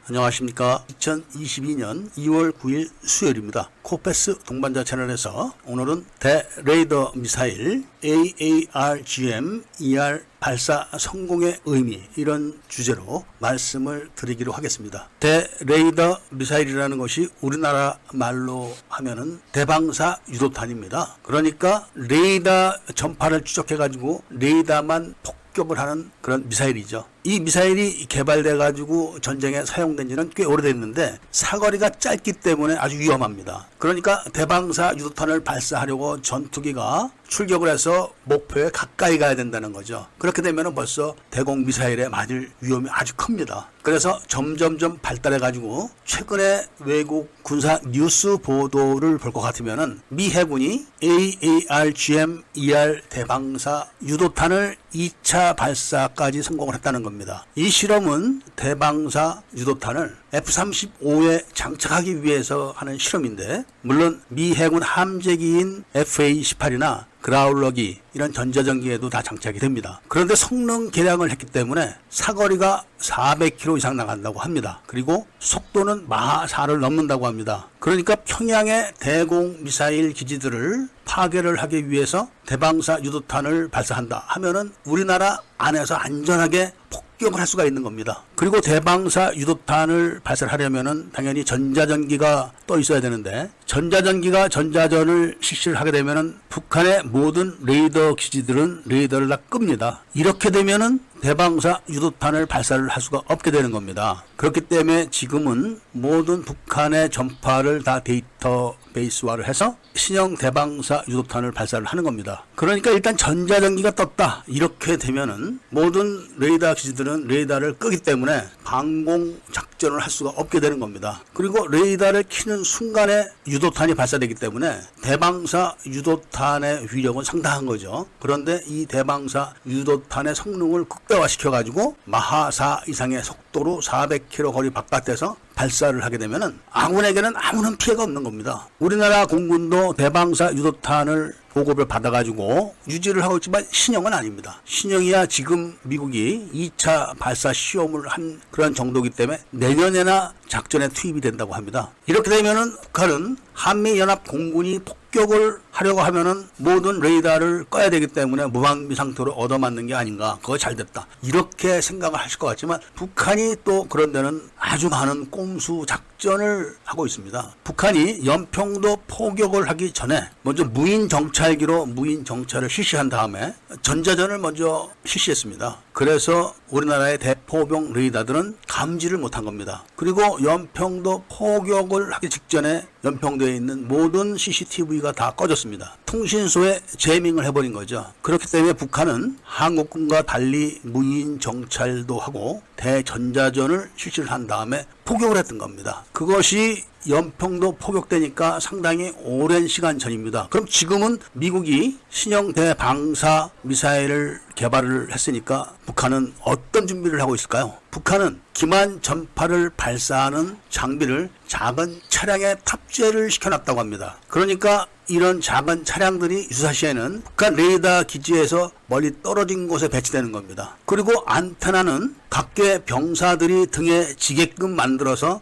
안녕하십니까. 2022년 2월 9일 수요일입니다. 코페스 동반자 채널에서 오늘은 대레이더 미사일 AARGM-ER 발사 성공의 의미, 이런 주제로 말씀을 드리기로 하겠습니다. 대레이더 미사일이라는 것이 우리나라 말로 하면은 대방사 유도탄입니다. 그러니까 레이더 전파를 추적해 가지고 레이더만 폭격을 하는 그런 미사일이죠. 이 미사일이 개발돼 가지고 전쟁에 사용된 지는 꽤 오래됐는데 사거리가 짧기 때문에 아주 위험합니다. 그러니까 대방사 유도탄을 발사하려고 전투기가 출격을 해서 목표에 가까이 가야 된다는 거죠. 그렇게 되면 벌써 대공 미사일에 맞을 위험이 아주 큽니다. 그래서 점점점 발달해 가지고 최근에 외국 군사 뉴스 보도를 볼 것 같으면은 미 해군이 AARGM-ER 대방사 유도탄을 2차 발사까지 성공을 했다는 겁니다. 이 실험은 대방사 유도탄을 F-35에 장착하기 위해서 하는 실험인데, 물론 미 해군 함재기인 FA-18이나 그라울러기, 이런 전자전기에도 다 장착이 됩니다. 그런데 성능 개량을 했기 때문에 사거리가 400km 이상 나간다고 합니다. 그리고 속도는 마하 4를 넘는다고 합니다. 그러니까 평양의 대공 미사일 기지들을 파괴를 하기 위해서 대방사 유도탄을 발사한다 하면은 우리나라 안에서 안전하게 폭격을 할 수가 있는 겁니다. 그리고 대방사 유도탄을 발사하려면은 당연히 전자전기가 떠 있어야 되는데, 전자전기가 전자전을 실시를 하게 되면은 북한의 모든 레이더 기지들은 레이더를 다 끕니다. 이렇게 되면은 대방사 유도탄을 발사를 할 수가 없게 되는 겁니다. 그렇기 때문에 지금은 모든 북한의 전파를 다 데이터베이스화를 해서 신형 대방사 유도탄을 발사를 하는 겁니다. 그러니까 일단 전자전기가 떴다, 이렇게 되면은 모든 레이더 기지들은 레이더를 끄기 때문에 방공 작전을 할 수가 없게 되는 겁니다. 그리고 레이더를 켜는 순간에 유도탄이 발사되기 때문에 대방사 유도탄의 위력은 상당한 거죠. 그런데 이 대방사 유도탄의 성능을 극대화시켜 가지고 마하 4 이상의 속도로 400km 거리 바깥에서 발사를 하게 되면은 아군에게는 아무런 피해가 없는 겁니다. 우리나라 공군도 대방사 유도탄을 보급을 받아가지고 유지를 하고 있지만 신형은 아닙니다. 신형이야 지금 미국이 2차 발사 시험을 한 그런 정도이기 때문에 내년에나 작전에 투입이 된다고 합니다. 이렇게 되면은 북한은 한미연합 공군이 폭격을 하려고 하면은 모든 레이더를 꺼야 되기 때문에 무방비 상태로 얻어맞는 게 아닌가, 그거 잘 됐다, 이렇게 생각을 하실 것 같지만 북한이 또 그런 데는 아주 많은 꼼수 작전을 하고 있습니다. 북한이 연평도 포격을 하기 전에 먼저 무인 정찰기로 무인 정찰을 실시한 다음에 전자전을 먼저 실시했습니다. 그래서 우리나라의 대포병 레이더들은 감지를 못한 겁니다. 그리고 연평도 포격을 하기 직전에 연평도에 있는 모든 CCTV가 다 꺼졌습니다. 통신소에 제밍을 해버린 거죠. 그렇기 때문에 북한은 한국군과 달리 무인 정찰도 하고 대전자전을 실시를 한 다음에 포격을 했던 겁니다. 그것이 연평도 포격되니까 상당히 오랜 시간 전입니다. 그럼 지금은 미국이 신형 대방사 미사일을 개발을 했으니까 북한은 어떤 준비를 하고 있을까요? 북한은 기만 전파를 발사하는 장비를 작은 차량에 탑재를 시켜놨다고 합니다. 그러니까 이런 작은 차량들이 유사시에는 북한 레이더 기지에서 멀리 떨어진 곳에 배치되는 겁니다. 그리고 안테나는 각계 병사들이 등에 지게끔 만들어서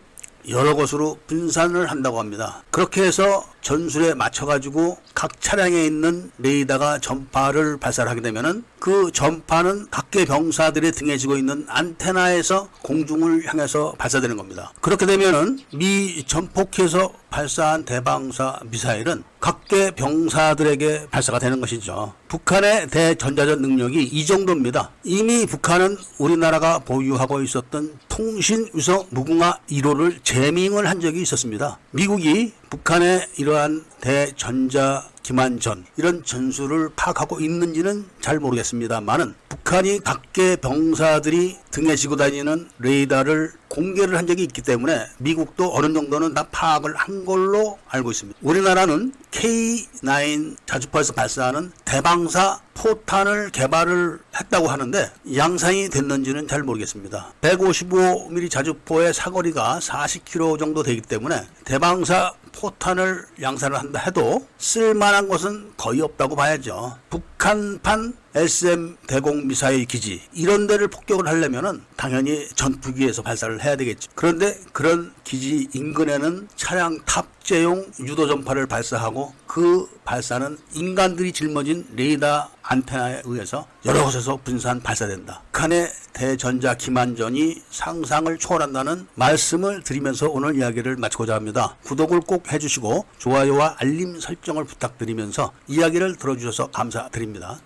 여러 곳으로 분산을 한다고 합니다. 그렇게 해서 전술에 맞춰가지고 각 차량에 있는 레이더가 전파를 발사를 하게 되면은 그 전파는 각계 병사들의 등에 지고 있는 안테나에서 공중을 향해서 발사되는 겁니다. 그렇게 되면은 미 전폭기에서 발사한 대방사 미사일은 각계 병사들에게 발사가 되는 것이죠. 북한의 대전자전 능력이 이 정도입니다. 이미 북한은 우리나라가 보유하고 있었던 통신위성 무궁화 1호를 제밍을 한 적이 있었습니다. 미국이 북한의 이러한 대전자 기만전, 이런 전술을 파악하고 있는지는 잘 모르겠습니다만은 북한이 각계 병사들이 등에 지고 다니는 레이더를 공개를 한 적이 있기 때문에 미국도 어느 정도는 다 파악을 한 걸로 알고 있습니다. 우리나라는 K9 자주포에서 발사하는 대방사 포탄을 개발을 했다고 하는데 양산이 됐는지는 잘 모르겠습니다. 155mm 자주포의 사거리가 40km 정도 되기 때문에 대방사 포탄을 양산을 한다 해도 쓸만 볼만한 것은 거의 없다고 봐야죠. 북한판 SM 대공 미사일 기지 이런 데를 폭격을 하려면은 당연히 전투기에서 발사를 해야 되겠죠. 그런데 그런 기지 인근에는 차량 탑재용 유도 전파를 발사하고 그 발사는 인간들이 짊어진 레이더 안테나에 의해서 여러 곳에서 분산 발사된다. 북한의 대전자 기만전이 상상을 초월한다는 말씀을 드리면서 오늘 이야기를 마치고자 합니다. 구독을 꼭 해주시고 좋아요와 알림 설정을 부탁드리면서 이야기를 들어주셔서 감사드립니다.